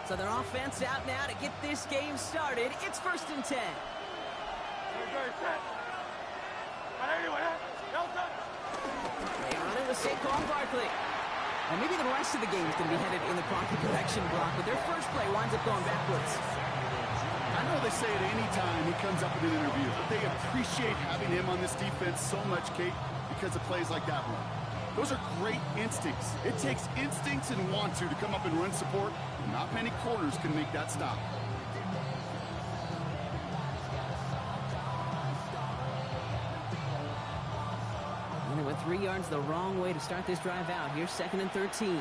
So their offense out now to get this game started. It's 1st and 10. They run it with Saquon Barkley. And maybe the rest of the game is going to be headed in the pocket direction, Brock, but their first play winds up going backwards. I know they say it any time he comes up in an interview, but they appreciate having him on this defense so much, Kate, because of plays like that one. Those are great instincts. It takes instincts and want to come up and run support. Not many corners can make that stop. And they went 3 yards the wrong way to start this drive out. Here's 2nd and 13.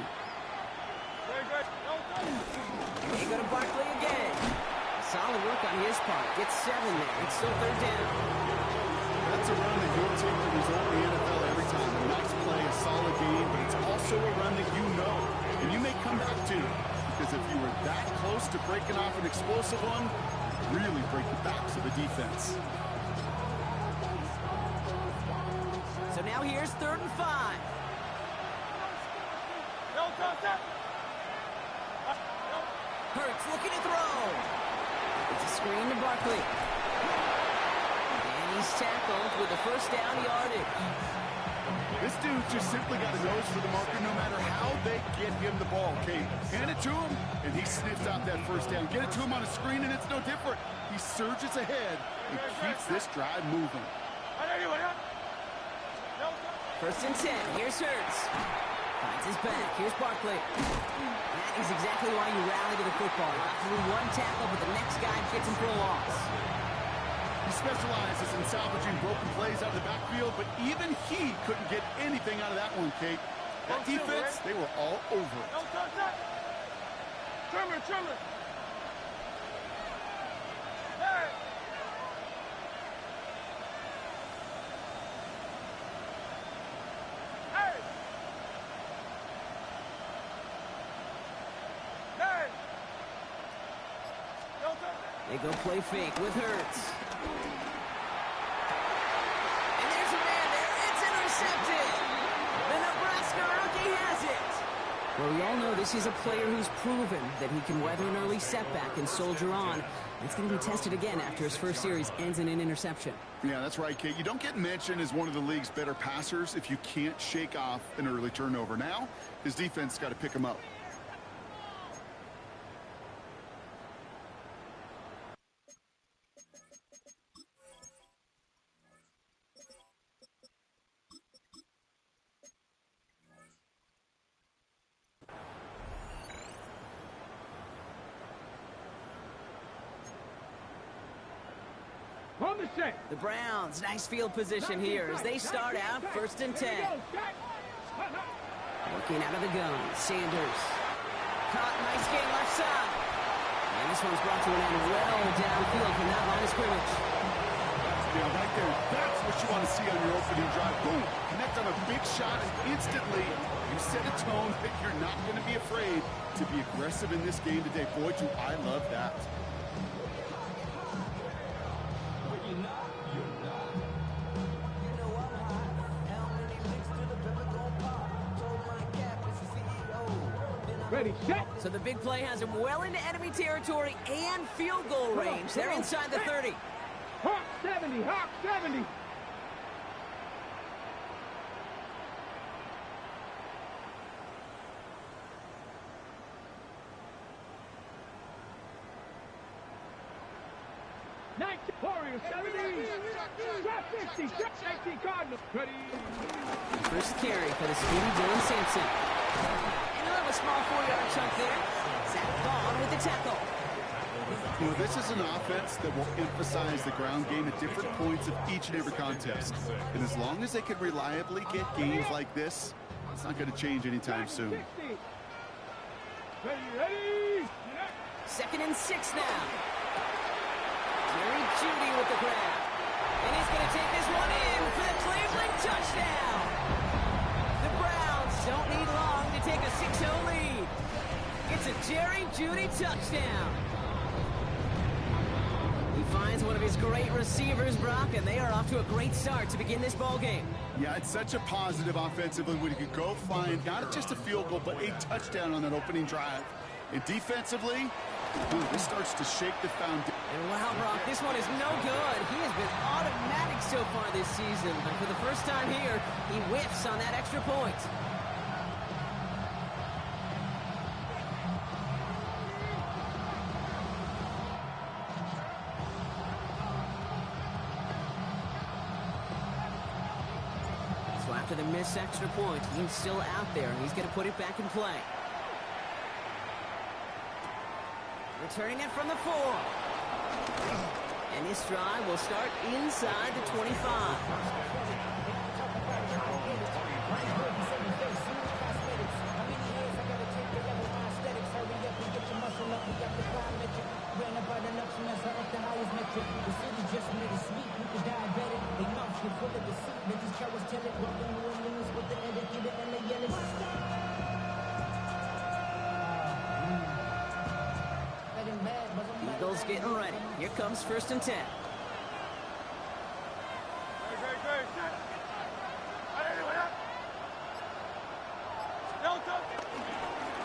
They go to Barkley again. Solid work on his part. Gets 7 there. It's still 3rd down. That's a run that you'll take the result in the NFL every time. A nice play, a solid game, but it's also a run that you know. And you may come back to, because if you were that close to breaking off an explosive one, really break the backs of the defense. So now here's 3rd and 5. Hurts looking to throw. It's a screen to Barkley. And he's tackled with the 1st down yardage. This dude just simply got a nose for the marker no matter how they get him the ball, Kate. Hand it to him, and he sniffs out that 1st down. Get it to him on a screen, and it's no different. He surges ahead and keeps this drive moving. 1st and 10. Here's Hurts. Finds his back. Here's Barkley. That is exactly why you rally to the football. Got through one tackle, but the next guy gets him for a loss. He specializes in salvaging broken plays out of the backfield, but even he couldn't get anything out of that one, Kate. That defense, they were all over it. Trimmer. Hey! They go play fake with Hurts. And there's a man there. It's intercepted. The Nebraska rookie has it. Well, we all know this is a player who's proven that he can weather an early setback and soldier on. It's going to be tested again after his first series ends in an interception. Yeah, that's right, Kate. You don't get mentioned as one of the league's better passers if you can't shake off an early turnover. Now, his defense got to pick him up. The Browns, nice field position here as they start out 1st and 10. Working out of the gun, Sanders. Caught, nice game left side. And this one's brought to an end well downfield from that line of scrimmage. Yeah, right there. That's what you want to see on your opening drive. Boom! Connect on a big shot, and instantly you set a tone that you're not going to be afraid to be aggressive in this game today. Boy, do I love that. Ready, set. So the big play has him well into enemy territory and field goal range. They're inside the 30. Hawk 70, Hawk 70. Warriors 70. Drop 50. Drop 19 Cardinals. Ready. First carry for the speedy Dylan Sampson. And he'll have a small 4-yard chunk there. Zach Vaughn with the tackle. You know, this is an offense that will emphasize the ground game at different points of each and every contest. And as long as they can reliably get games like this, it's not going to change anytime soon. Ready. 2nd and 6 now. Jerry Jeudy with the grab. And he's going to take this one in for the Cleveland touchdown. The Browns don't need long to take a 6-0 lead. It's a Jerry Jeudy touchdown. He finds one of his great receivers, Brock, and they are off to a great start to begin this ball game. Yeah, it's such a positive offensively when you can go find not just a field goal, but a touchdown on that opening drive. And defensively, this starts to shake the foundation. And wow, Brock, this one is no good. He has been automatic so far this season. But for the first time here, he whiffs on that extra point. So after the missed extra point, he's still out there, and he's going to put it back in play. Returning it from the 4. And this drive will start inside the 25. Eagles getting ready. Here comes 1st and 10.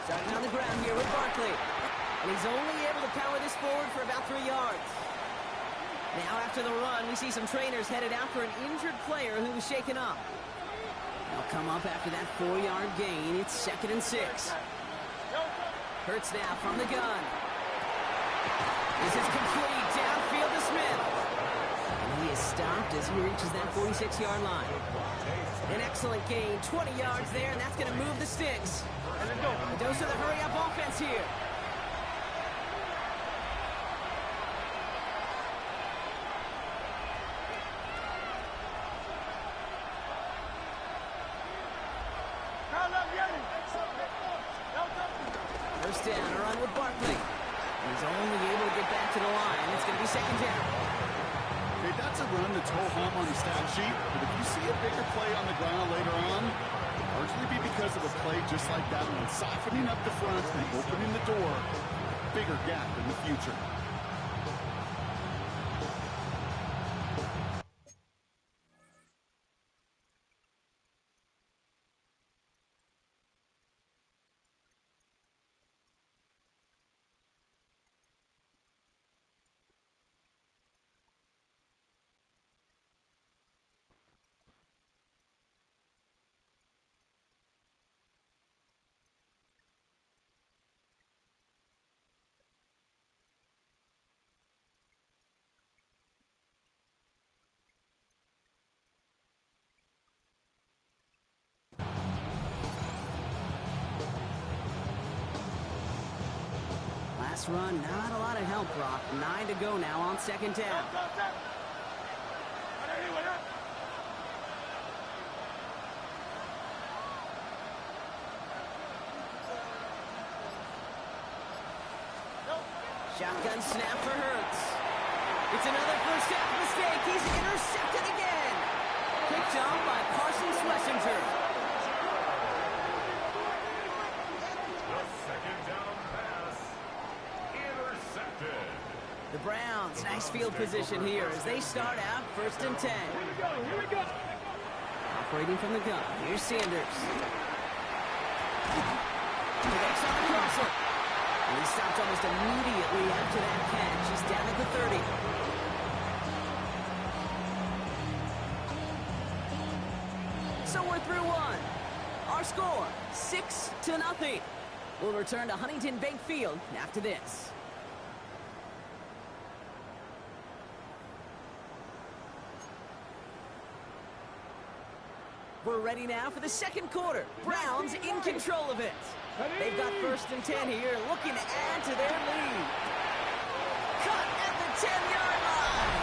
Starting on the ground here with Barkley. And he's only able to power this forward for about 3 yards. Now after the run, we see some trainers headed out for an injured player who was shaken up. They'll come up after that 4-yard gain. It's 2nd and 6. Hurts now from the gun. This is complete downfield to Smith. And he is stopped as he reaches that 46-yard line. An excellent gain, 20 yards there, and that's going to move the sticks. A dose of the hurry-up offense here. First down, a run with Barkley. He's only able to get back to the line. It's going to be 2nd down. Okay, that's a run that's ho-hum on the stat sheet, but if you see a bigger play on the ground later on, it'll largely be because of a play just like that one, softening up the front and opening the door. Bigger gap in the future. Run, not a lot of help, Brock. 9 to go now on 2nd down. Shotgun snap for Hurts. It's another first half mistake. He's intercepted again. Picked off by Carson Schlesinger. The Browns, nice field position here as they start out 1st and 10. Here we go. Operating from the gun, here's Sanders. Connects on the crosser. And he stopped almost immediately after that catch. He's down at the 30. So we're through one. Our score, 6-0. We'll return to Huntington Bank Field after this. We're ready now for the 2nd quarter. Browns in control of it. They've got 1st and 10 here, looking to add to their lead. Cut at the 10-yard line.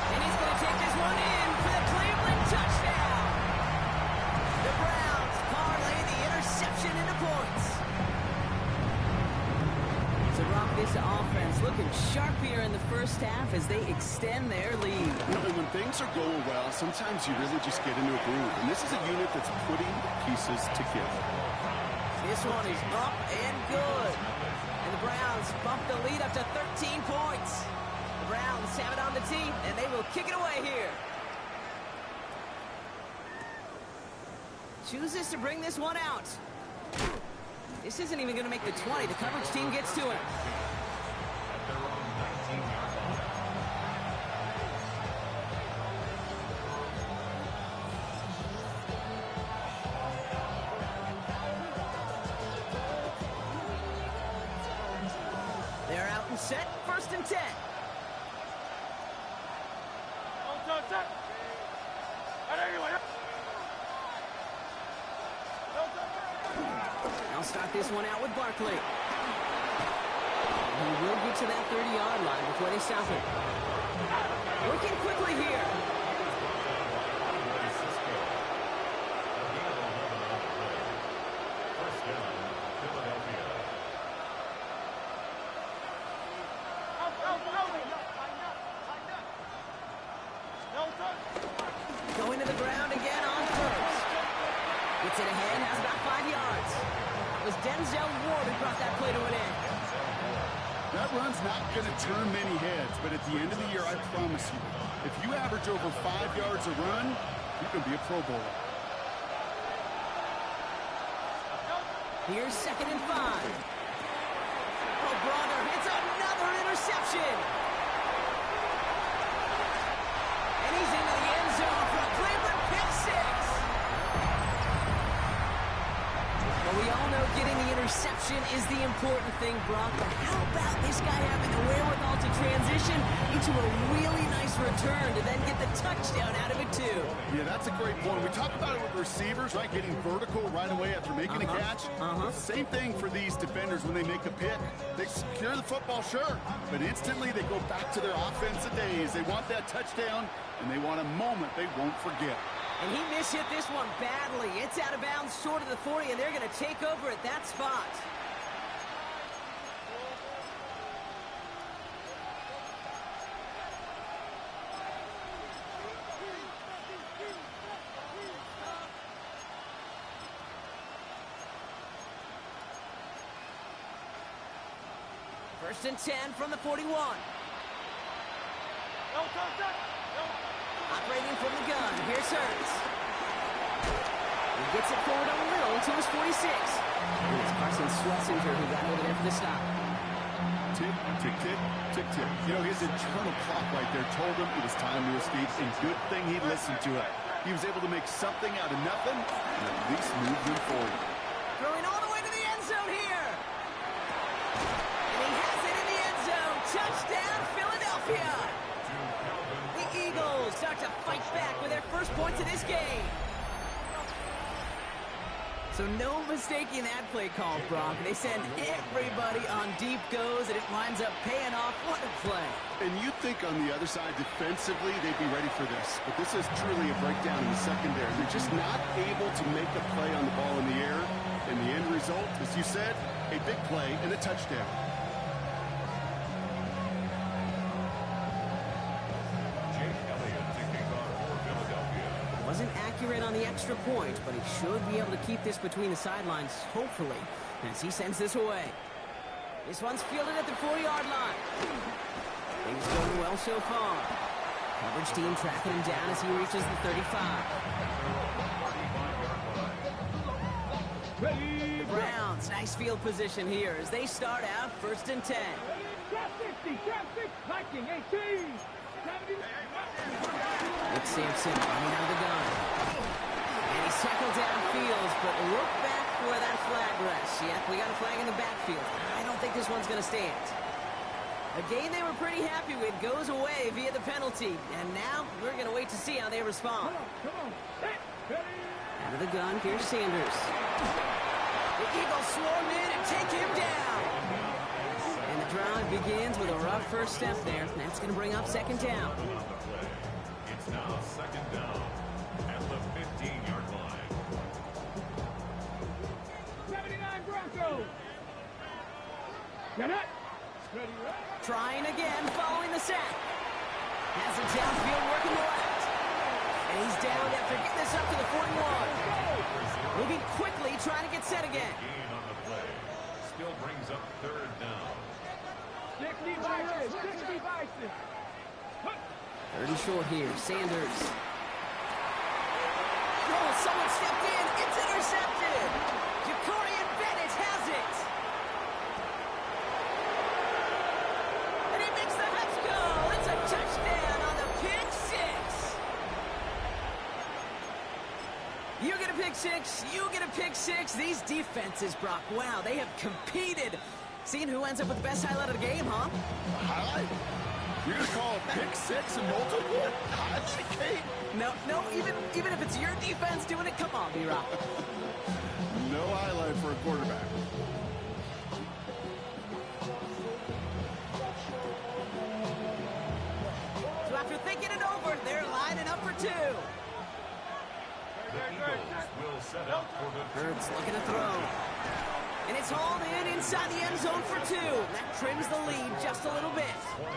And he's going to take this one in for the Cleveland touchdown. The Browns parlay the interception into points. So Brock, this offense looking sharp here in the first half as they extend their lead. You know, when things are going well, sometimes you really just get into a groove. And this is a unit that's putting the pieces together. This one is up and good. And the Browns bump the lead up to 13 points. The Browns have it on the tee, and they will kick it away here. Chooses to bring this one out. This isn't even going to make the 20. The coverage team gets to him. They're out and set. 1st and 10. I'll start this one out with Barkley. He will get to that 30-yard line before they stop him. Working quickly here. Going to the ground again on 1st. Gets it ahead, has about 5 yards. It was Denzel Ward who brought that play to an end. That run's not going to turn many heads, but at the end of the year, I promise you, if you average over 5 yards a run, you can be a Pro Bowler. Here's 2nd and 5. Oh, brother, it's another interception. And he's into the end zone for a Cleveland pick 6. Well, we all know getting the interception is the important thing, Brock, but how about this guy having the wherewithal to transition into a really nice return to then get the touchdown out of it, too? Yeah, that's a great point. We talk about it with receivers, right? Getting vertical right away after making a catch. Same thing for these defenders when they make a pick. They secure the football, sure, but instantly they go back to their offensive days. They want that touchdown, and they want a moment they won't forget. And he mishit this one badly. It's out of bounds short of the 40, and they're going to take over at that spot. First and 10 from the 41. Operating from the gun. Here's Hurts. He gets it forward a little to his 46. And it's Carson Schlesinger who got over there for the stop. Tick, tick, tick, tick, tick. You know, his internal clock right there told him it was time to his feet, and good thing he listened to it. He was able to make something out of nothing and at least move him forward. Throwing all the way to the end zone here. And he has it in the end zone. Touchdown, Philadelphia. The Eagles start to fight back with their first points of this game. So no mistaking that play call, Brock. They send everybody on deep goes, and it winds up paying off. What a play. And you'd think on the other side, defensively, they'd be ready for this. But this is truly a breakdown in the secondary. They're just not able to make a play on the ball in the air. And the end result, as you said, a big play and a touchdown. Wasn't accurate on the extra point, but he should be able to keep this between the sidelines, hopefully, as he sends this away. This one's fielded at the 4-yard line. Things going well so far. Coverage team tracking him down as he reaches the 35. The Browns, nice field position here as they start out 1st and 10. Trap 60, trap 6, Viking 18. It's Sampson running out of the gun. And he's tackled downfield, but look back where that flag rests. Yep, we got a flag in the backfield. I don't think this one's going to stand. A game they were pretty happy with goes away via the penalty. And now we're going to wait to see how they respond. Come on. Out of the gun, here's Sanders. The Eagles swarm in and take him down. And the drive begins with a rough first step there. That's going to bring up 2nd down. It's now 2nd down at the 15-yard line. 79 Broncos. Get it. Ready, right? Trying again, following the sack. Has it downfield, working the left. And he's down after getting this up to the 41. Moving quickly, trying to get set again. Gain on the play. Still brings up 3rd down. 60 Bison, 60 Bison. 3rd and short here, Sanders. Oh, someone stepped in. It's intercepted. Jacorian Bennett has it. six, you get a pick six. These defenses, Brock, wow, they have competed. Seeing who ends up with the best highlight of the game, huh? Highlight? You're going to call a pick six and multiple highlight, Kate? No, even if it's your defense doing it, come on, B-Rock. No highlight for a quarterback. So after thinking it over, they're lining up for two. The Eagles will set up for the Hurts looking to throw. And it's hauled in inside the end zone for two. That trims the lead just a little bit. 20.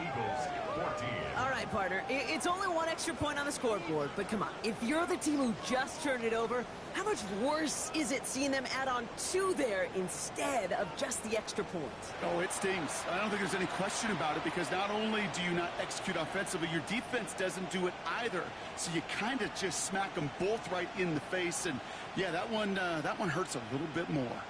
Eagles 14. All right, partner. It's only one extra point on the scoreboard, but come on. If you're the team who just turned it over, how much worse is it seeing them add on two there instead of just the extra points? Oh, it stings. I don't think there's any question about it because not only do you not execute offensively, your defense doesn't do it either. So you kind of just smack them both right in the face. And, yeah, that one hurts a little bit more.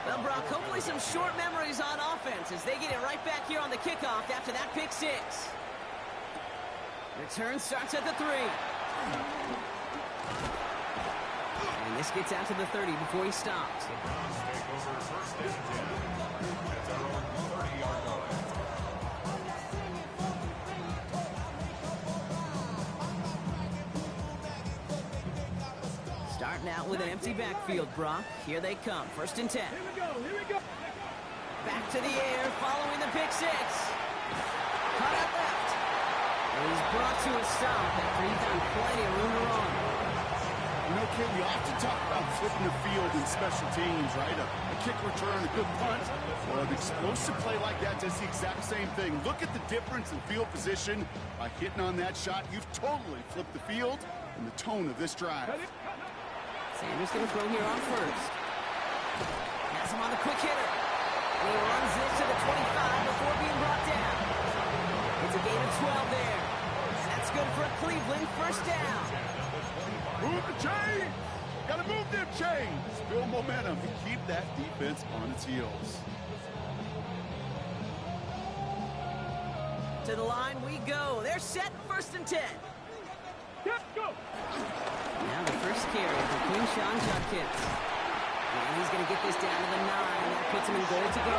Well, Brock, hopefully some short memories on offense as they get it right back here on the kickoff after that pick six. Return starts at the 3. And this gets out to the 30 before he stops. The Browns take over first and 10 at their own 30-yard line. Starting out with an empty backfield, Brock. Here they come. First and 10. Here we go, here we go. Back to the air following the pick six. Cut out left. And he's brought to a stop after he found plenty of room to run. You know, Kid, we often talk about flipping the field in special teams, right? A kick return, a good punt. Well, an explosive play like that does the exact same thing. Look at the difference in field position. By hitting on that shot, you've totally flipped the field and the tone of this drive. Sanders going to throw here on first. Has him on the quick hitter. And he runs this to the 25 before being brought down. It's a gain of 12 there. That's good for a Cleveland first down. Move the chain! Gotta move them chains! Build momentum and keep that defense on its heels. To the line we go. They're set first and 10. Let's go. Now the first carry for Quinshon Judkins. And he's going to get this down to the 9. That puts him in goal to go.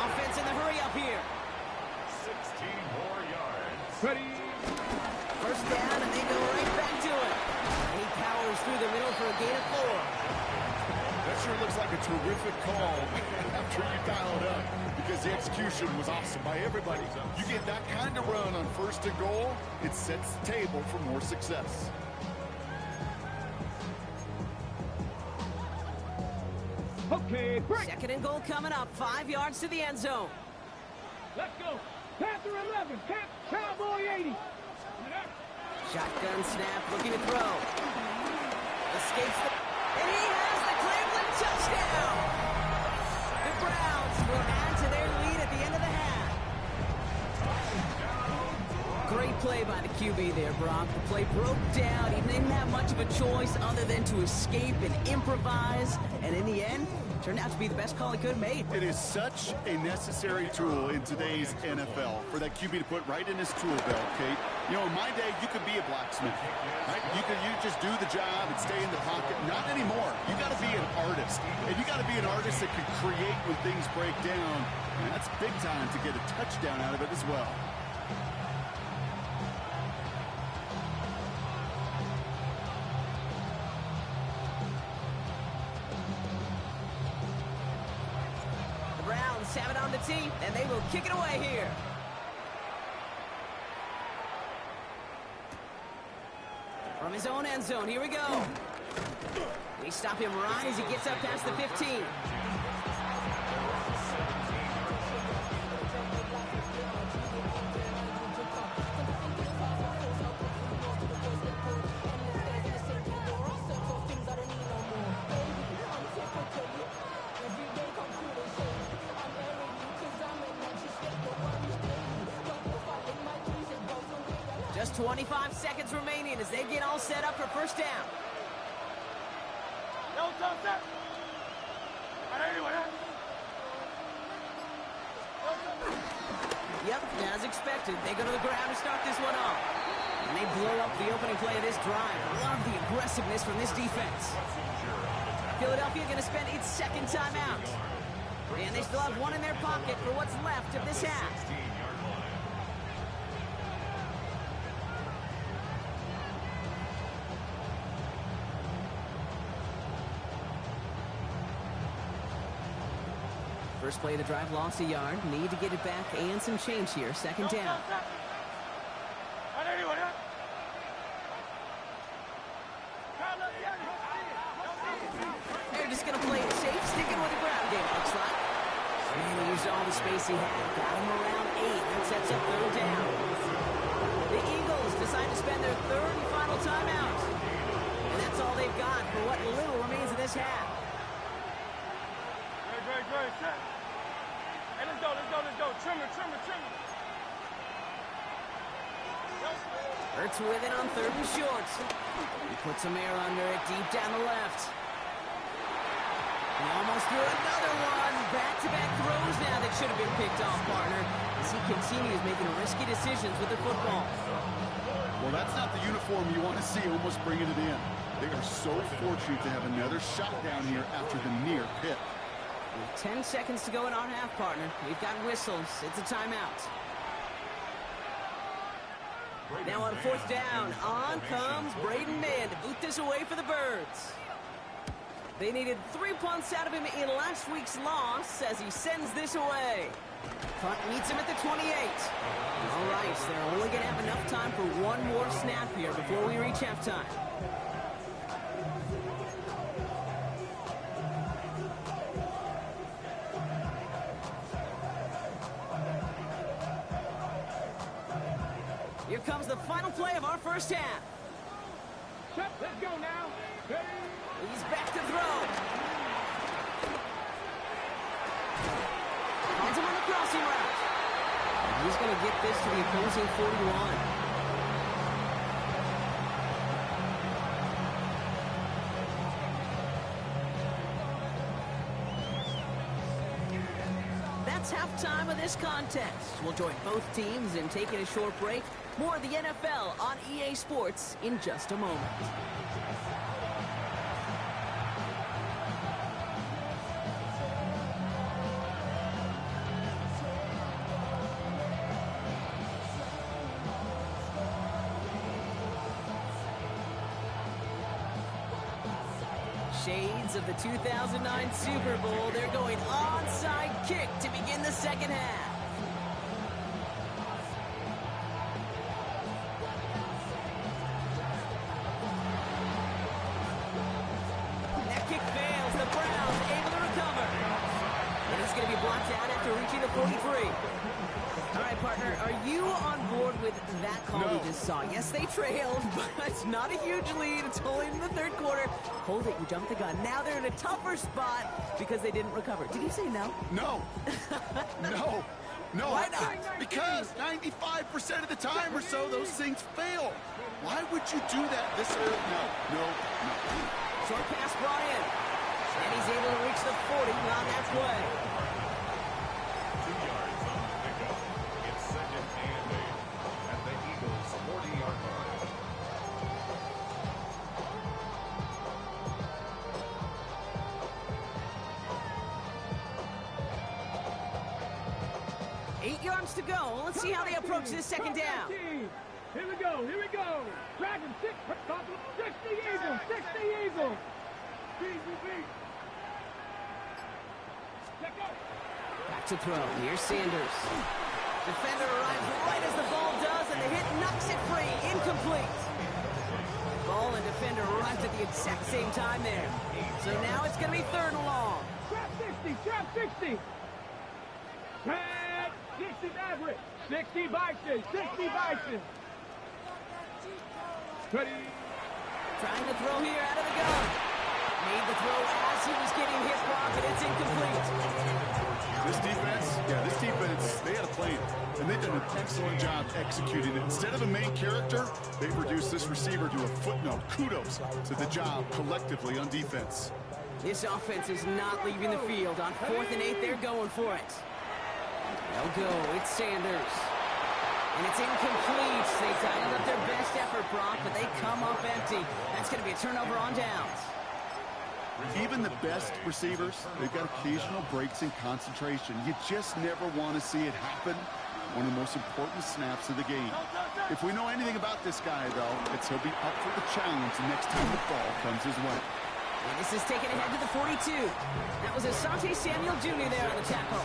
Offense in the hurry up here. 16 more yards. Ready. First down, and they go right back to it. And he powers through the middle for a gain of 4. That sure looks like a terrific call after you dial it up because the execution was awesome by everybody. You get that kind of run on first and goal, it sets the table for more success. Okay, break. Second and goal coming up. 5 yards to the end zone. Let's go. Panther 11. Cowboy 80. Shotgun snap, looking to throw. Escapes the... And he has the Cleveland touchdown! The Browns will add to their lead at the end of the half. Great play by the QB there, Brock. The play broke down. He didn't have much of a choice other than to escape and improvise. And in the end, turned out to be the best call he could have made. It is such a necessary tool in today's NFL for that QB to put right in his tool belt, Kate. You know, in my day, you could be a blacksmith, right? You just do the job and stay in the pocket. Not anymore. You got to be an artist. And you got to be an artist that can create when things break down. And that's big time to get a touchdown out of it as well. Have it on the tee, and they will kick it away here. From his own end zone, here we go. They stop him right as he gets up past the 15. Just 25 seconds remaining as they get all set up for first down. Yep, as expected, they go to the ground to start this one off. And they blow up the opening play of this drive. Love the aggressiveness from this defense. Philadelphia going to spend its second timeout. And they still have one in their pocket for what's left of this half. First play of the drive, lost a yard. Need to get it back and some change here. Second down. They're just going to play it safe, sticking with the ground game, looks like. And he used all the space he had. Got him around 8. That sets up third down. The Eagles decide to spend their third and final timeout. And that's all they've got for what little remains of this half. Great. Hey, let's go. Trimmer. Hurts with it on third and short. He puts some air under it deep down the left. He almost threw another one. Back-to-back throws now that should have been picked off, partner, as he continues making risky decisions with the football. Well, that's not the uniform you want to see almost bringing it in. They are so fortunate to have another shot down here after the near pick. With 10 seconds to go in our half, partner. We've got whistles. It's a timeout. Now on fourth down, on comes Braden Mann to boot this away for the Birds. They needed 3 punts out of him in last week's loss as he sends this away. Punt meets him at the 28. All right, so they're only going to have enough time for one more snap here before we reach halftime. Here comes the final play of our first half. Let's go now. He's back to throw. Finds him on the crossing route. And he's going to get this to the opposing 41. That's halftime of this contest. We'll join both teams in taking a short break. More of the NFL on EA Sports in just a moment. Shades of the 2009 Super Bowl. They're going onside kick to begin the second half. That kick fails. The Browns able to recover. And he's going to be blocked out after reaching the 43. All right, partner, are you on board with that call we just saw? Yes, they trailed, but it's not a huge lead. It's only in the third quarter. Hold it, you jumped the gun. Now they're in a tougher spot because they didn't recover. Did you say no? No. No. Why not? Because 95% of the time or so, those things fail. Why would you do that this early? No. Short pass brought in. And he's able to reach the 40 on that play. 2 yards on the pickup. It's second and 8 at the Eagles' 40-yard line. To go. Let's see how they approach this second down. Here we go. Dragon 6 the Eagles. 60 Eagles. Back to throw. Here's Sanders. Defender arrives right as the ball does, and the hit knocks it free. Incomplete. Ball and defender arrived at the exact same time there. So now it's going to be third and long. Trap 60. 60 Maverick. 60 Bison. Ready. Trying to throw here out of the gun. Made the throw as he was getting hit block, and it's incomplete. This defense, they had a plan, and they've done an excellent job executing it. Instead of a main character, they've reduced this receiver to a footnote. Kudos to the job collectively on defense. This offense is not leaving the field. On 4th and 8, they're going for it. They'll go. It's Sanders. And it's incomplete. They dialed up their best effort, Brock, but they come up empty. That's going to be a turnover on downs. Even the best receivers, they've got occasional breaks in concentration. You just never want to see it happen. One of the most important snaps of the game. If we know anything about this guy, though, it's he'll be up for the challenge the next time the ball comes his way. And this is taken ahead to the 42. That was Asante Samuel Jr. there on the tackle.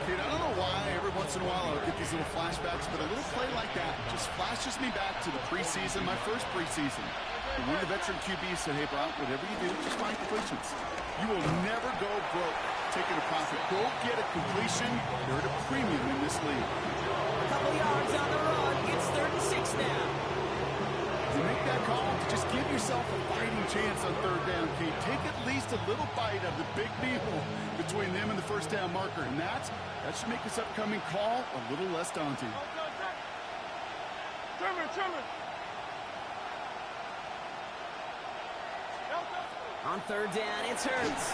Kid, I don't know why every once in a while I'll get these little flashbacks, but a little play like that just flashes me back to the preseason, my first preseason. And one of the veteran QBs said, hey, Brock, whatever you do, just find completions. You will never go broke taking a profit. Go get a completion. You're at a premium in this league. A couple yards on the run. It's 3rd and 6 now. You make that call to just give yourself a fighting chance on 3rd down, Kate. Take at least a little bite of the big meal between them and the 1st down marker. And that should make this upcoming call a little less daunting. On 3rd down, it's Hurts.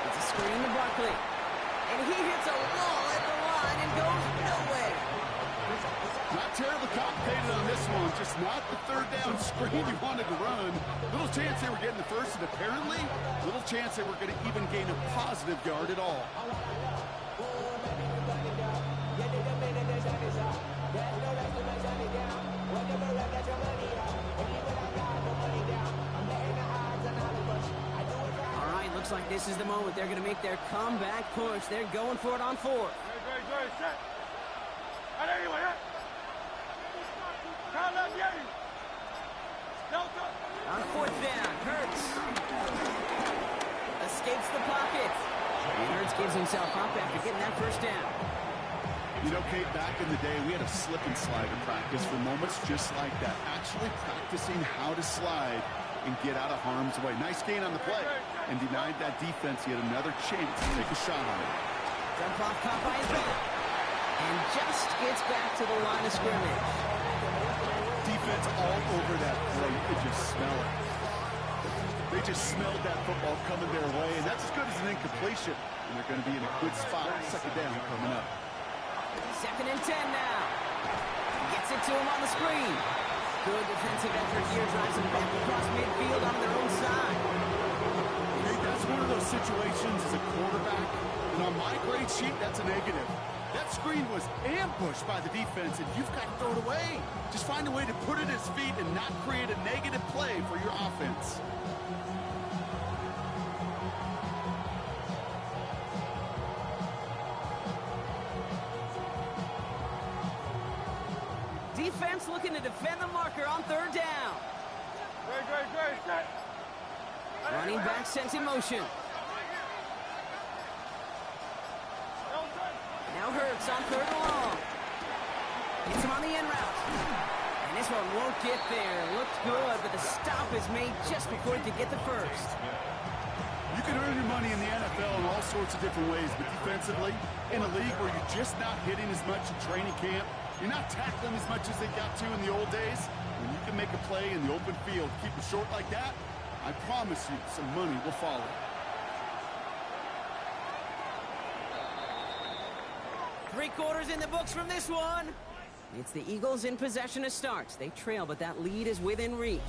It's a screen to Barkley. And he hits a wall at the line and goes nowhere. Not terribly complicated on this one. Just not the 3rd down screen you wanted to run. Little chance they were getting the first, and apparently, little chance they were going to even gain a positive yard at all. All right, looks like this is the moment. They're going to make their comeback push. They're going for it on 4th. On 4th down, Hurts escapes the pocket. And Hurts gives himself up after getting that 1st down. You know, Kate, back in the day, we had a slip and slide in practice for moments just like that. Actually practicing how to slide and get out of harm's way. Nice gain on the play and denied that defense yet another chance to take a shot on it. Dump off caught by his back. And just gets back to the line of scrimmage. Defense all over that throw. You could just smell it. They just smelled that football coming their way, and that's as good as an incompletion. And they're going to be in a good spot. 2nd down coming up. 2nd and 10 now. Gets it to him on the screen. Good defensive effort here. Drives him back across midfield on their own side. Hey, that's one of those situations as a quarterback. And on my grade sheet, that's a negative. That screen was ambushed by the defense, and you've got to throw it away. Just find a way to put it at his feet and not create a negative play for your offense. Defense looking to defend the marker on 3rd down. Running back sent in motion. Now Hurts on 3rd and long. Gets him on the end route. And this one won't get there. Looked good, but the stop is made just before he could get the 1st. You can earn your money in the NFL in all sorts of different ways, but defensively, in a league where you're just not hitting as much in training camp, you're not tackling as much as they got to in the old days, when you can make a play in the open field, keep it short like that, I promise you some money will follow. Three-quarters in the books from this one. It's the Eagles in possession to start. They trail, but that lead is within reach.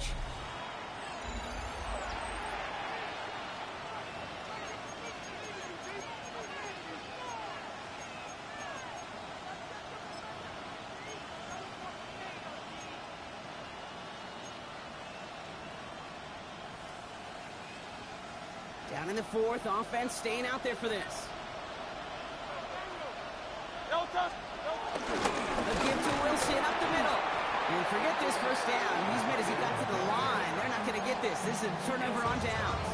Down in the 4th, offense staying out there for this. The give to Wilson up the middle. And forget this 1st down. He's made as he got to the line. They're not going to get this. This is a turnover on downs.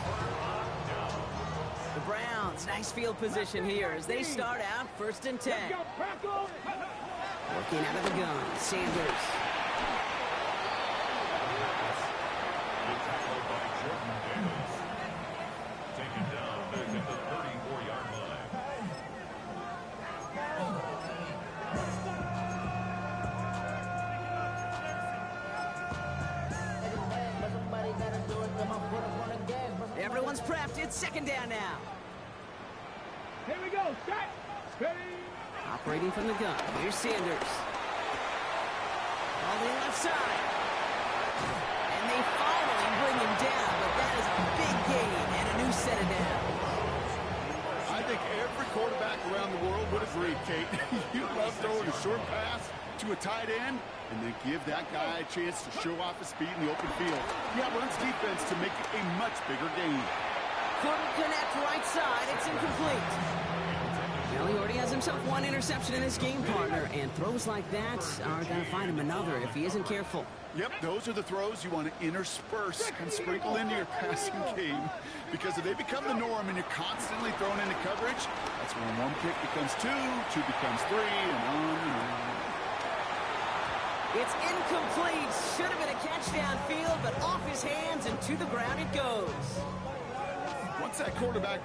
The Browns, nice field position here as they start out 1st and 10. Working out of the gun, Sanders. Taken down back at the 34-yard line. one's prepped. It's second down now. Here we go. Set. Ready. Operating from the gun. Here's Sanders. All the left side. And they finally bring him down, but that is a big gain and a new set of downs. I think every quarterback around the world would agree, Kate. You love throwing a short pass to a tight end and then give that guy a chance to show off his speed in the open field. Yeah, runs defense to make it a much bigger gain. Couldn't connect right side. It's incomplete. Well, he already has himself one interception in this game, partner, and throws like that are going to find him another if he isn't careful. Yep, those are the throws you want to intersperse and sprinkle into your passing game, because if they become the norm and you're constantly thrown into coverage, that's when one pick becomes two, two becomes three, and on and on. It's incomplete. Should have been a catch downfield, but off his hands and to the ground it goes. Once that quarterback...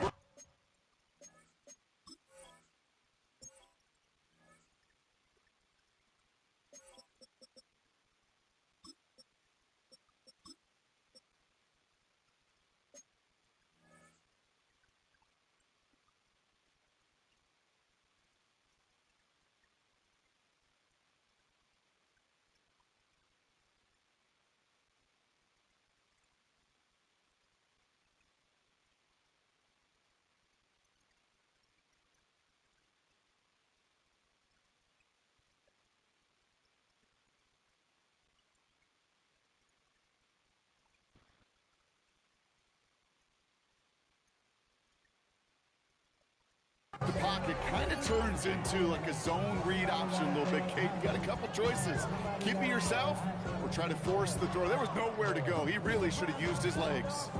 The pocket kind of turns into like a zone read option a little bit, Kate. You got a couple choices. Keep it yourself or try to force the throw. There was nowhere to go. He really should have used his legs.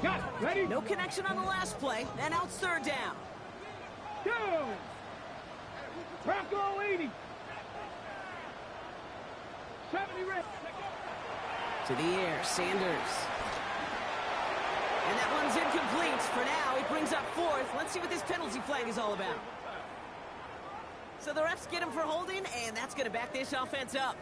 Got it. Ready. No connection on the last play, and now it's third down. Go. Bronco 80. 70 red. To the air, Sanders. And that one's incomplete. For now, he brings up fourth. Let's see what this penalty flag is all about. So the refs get him for holding, and that's going to back this offense up.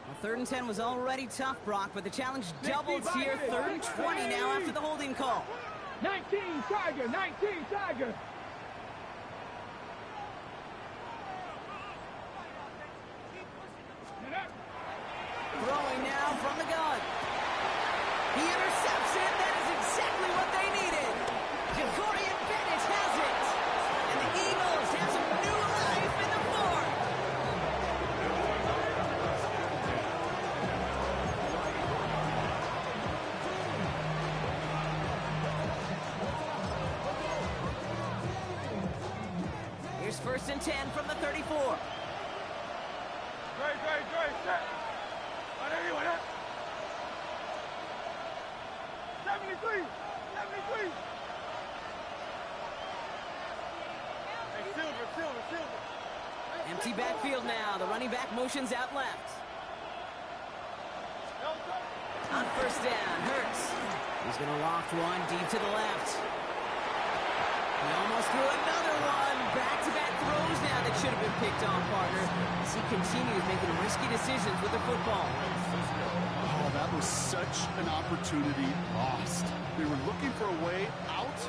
Well, 3rd and 10 was already tough, Brock, but the challenge doubles here. 3rd and 20 now after the holding call. 19 Tiger. 19 Tiger. Throwing now from the gun. He intercepts it. That is exactly what they needed. Jacorian Bennett has it. And the Eagles have some new life in the fourth. Here's 1st and 10 from the 34. Set. 73. 73. Hey, Silver. Empty backfield now. The running back motions out left. On 1st down, Hurts. He's going to loft one deep to the left. He almost threw another one. Back-to-back throws now that should have been picked off, partner, as he continues making risky decisions with the football. Oh, that was such an opportunity lost. They were looking for a way out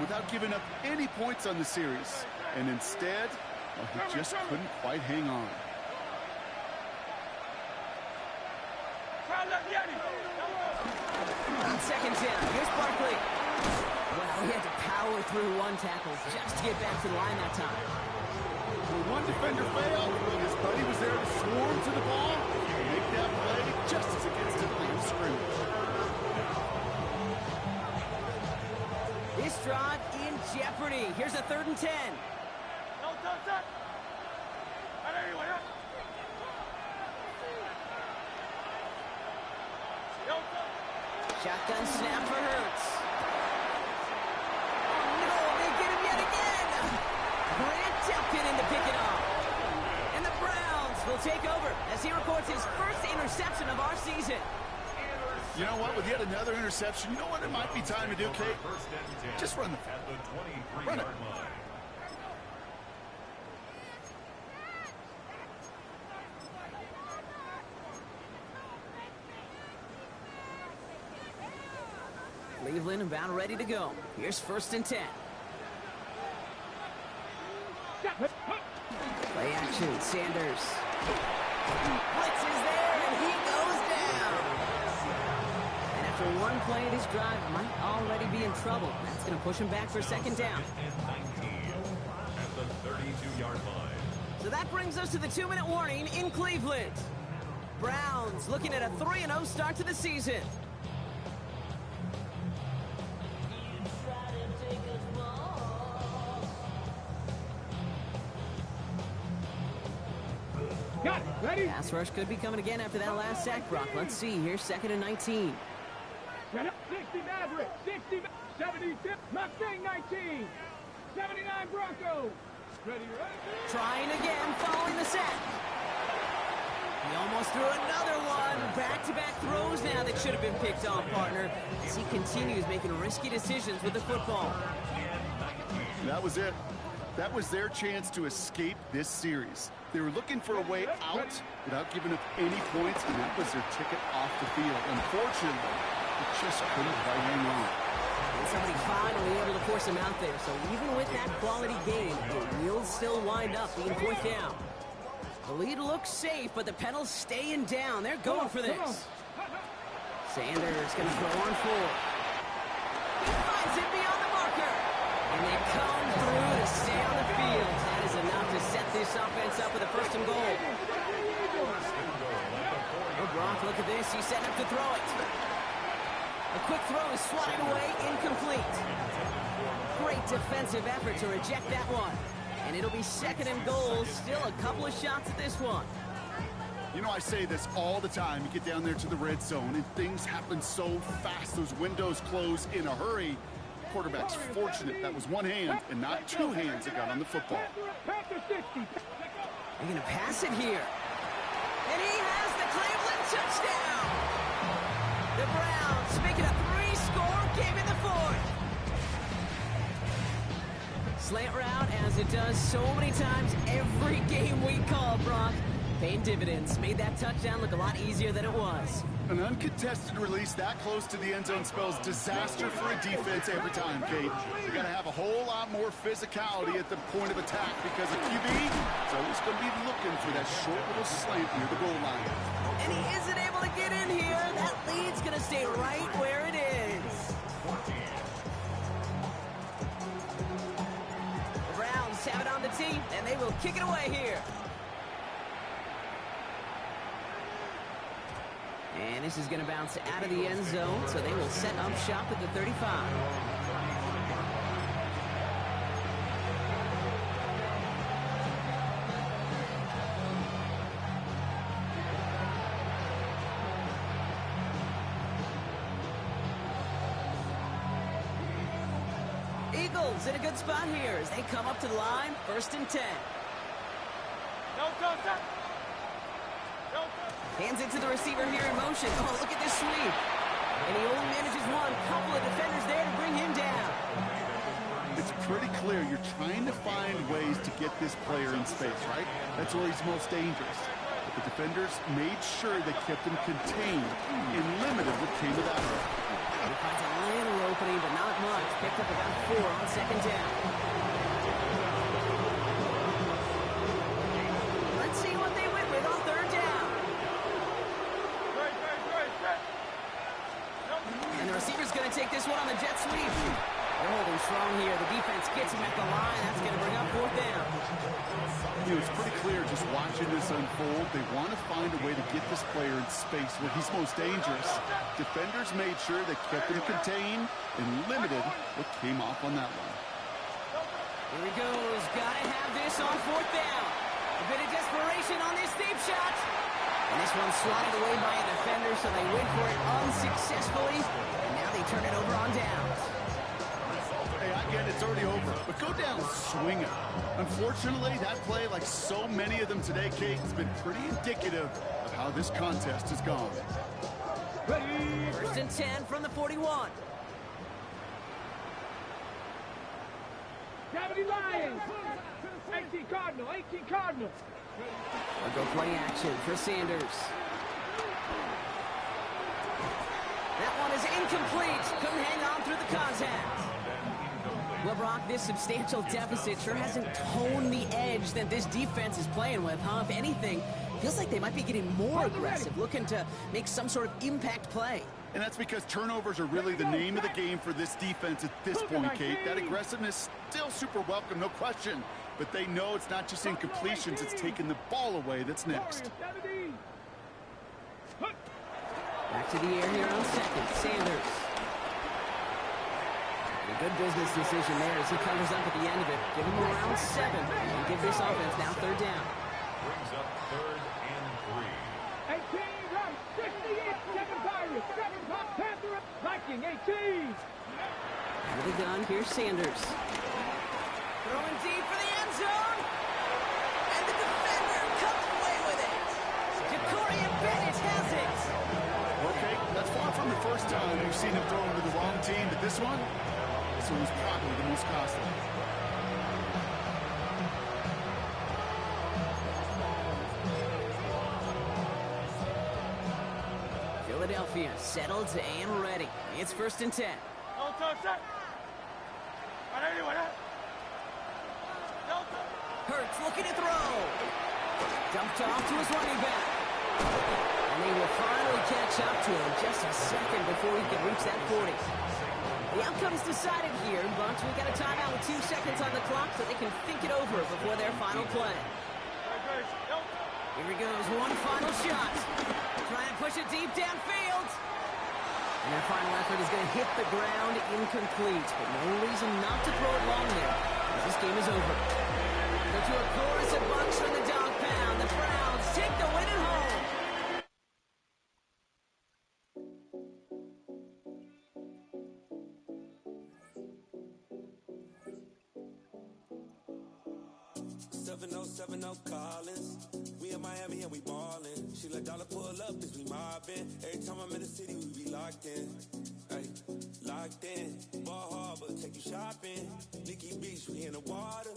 without giving up any points on the series. And instead, well, he just couldn't quite hang on. On 2nd down, here's Barkley. Well, he had to power through one tackle just to get back to the line that time. When one defender failed, his buddy was there to swarm to the ball and make that play just as it gets to the line of scrimmage. This drive in jeopardy. Here's a 3rd and 10. Shotgun snap for Hurts. Oh, no, they get him yet again. Grant Telkin in to pick it off. And the Browns will take over as he records his first interception of our season. You know what? With yet another interception, you know what it might be time to do, Kate? Just run the... Run it. Cleveland about ready to go. Here's 1st and 10. Play action, Sanders. Blitz is there, and he goes down. And after one play of this drive, might already be in trouble. That's going to push him back for 2nd down. And 19 at the 32-yard line. So that brings us to the 2-minute warning in Cleveland. Browns looking at a 3-0 start to the season. Got it. Ready? Pass rush could be coming again after that last sack, Brock. Let's see here, 2nd and 19. 60 Maverick. 60 70 Mustang 19. 79 Broncos. Ready, ready. Trying again, following the sack. He almost threw another one. Back-to-back throws now that should have been picked off, partner, as he continues making risky decisions with the football. That was it. That was their chance to escape this series. They were looking for a way out without giving up any points, and that was their ticket off the field. Unfortunately, it just couldn't quite hang on. And somebody finally able to force him out there. So even with that quality game, it will still wind up being 4th down. The lead looks safe, but the pedals staying down. They're going for this. Sanders going to throw on 4. He finds it beyond the marker. And they come through to stay on the field. That is enough to set this offense up with a 1st and goal. Oh, Brock, look at this. He's setting up to throw it. A quick throw is swatted away, incomplete. Great defensive effort to reject that one. And it'll be 2nd and goal. Still a couple of shots at this one. You know, I say this all the time. You get down there to the red zone, and things happen so fast. Those windows close in a hurry. Quarterback's fortunate that was one hand and not 2 hands that got on the football. They're going to pass it here. And he has the Cleveland touchdown. The Browns make it a 3-score game in the 4th. Slant route, as it does so many times every game we call, Brock. Paying dividends. Made that touchdown look a lot easier than it was. An uncontested release that close to the end zone spells disaster for a defense every time, Kate. You got to have a whole lot more physicality at the point of attack because a QB is always going to be looking for that short little slant near the goal line. And he isn't able to get in here. That lead's going to stay right where it is. The Browns have it on the tee, and they will kick it away here. And this is going to bounce out of the end zone, so they will set up shop at the 35. Eagles in a good spot here as they come up to the line, 1st and 10. Hands it to the receiver here in motion. Oh, look at this sweep. And he only manages one. Couple of defenders there to bring him down. It's pretty clear you're trying to find ways to get this player in space, right? That's where he's most dangerous. But the defenders made sure they kept him contained and limited what came of that. He finds a little opening, but not much. Picked up about 4 on 2nd down. Let's see what they went with on 3rd down. And the receiver's going to take this one on the jet sweep. They're holding strong here. The defense gets him at the line. That's going to bring up 4th down. You know, it's pretty clear just watching this unfold. They want to find a way to get this player in space where he's most dangerous. Defenders made sure they kept him contained and limited what came off on that one. Here he goes. Got to have this on 4th down. A bit of desperation on this deep shot. And this one's swatted away by a defender, so they went for it unsuccessfully. And now they turn it over on downs. Hey, I get it's already over, but go down swinging. Unfortunately, that play, like so many of them today, Kate, has been pretty indicative of how this contest has gone. 1st and 10 from the 41. 70 Lions. 18 Cardinal. 18 Cardinal. They'll go play action for Sanders. That one is incomplete. Couldn't hang on through the contact. Well, Brock, this substantial deficit sure hasn't toned the edge that this defense is playing with, huh? If anything, feels like they might be getting more aggressive, looking to make some sort of impact play. And that's because turnovers are really the name of the game for this defense at this point, Kate. That aggressiveness still super welcome, no question. But they know it's not just incompletions, it's taking the ball away that's next. Back to the air here on second. Sanders. A good business decision there as he covers up at the end of it. Give him around 7 and give this offense now third down. Brings up 3rd and 3. 18 right, 68, 7 Pirates, 7 Pop Panther, Viking 18. Out of the gun, here's Sanders. Throwing deep for the end zone. And the defender comes away with it. Jacorian Bennett has it. Okay, that's far from the first time we've seen him throw into the wrong team, but this one was probably the most costly. Philadelphia settled and ready. It's 1st and 10. Hurts looking to throw. Dumped off to his running back. And they will finally catch up to him just a second before he can reach that 40. The outcome's decided here, but we got a timeout with 2 seconds on the clock so they can think it over before their final play. Here he goes, one final shot. Trying to push it deep downfield. And their final effort is going to hit the ground incomplete, but no reason not to throw it long there, as this game is over. Go to a chorus of bucks from the dog pound. The Browns take the win at home. Collins. We in Miami and we ballin'. She let dollar pull up, bitch, we mobbin'. Every time I'm in the city, we be locked in. Ay, locked in. Ball Harbor, take you shopping. Nikki Beach, we in the water.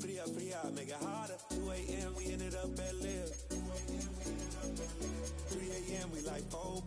Free up, make it hotter. 2 a.m., we ended up at Live. 3 a.m., we like Pope.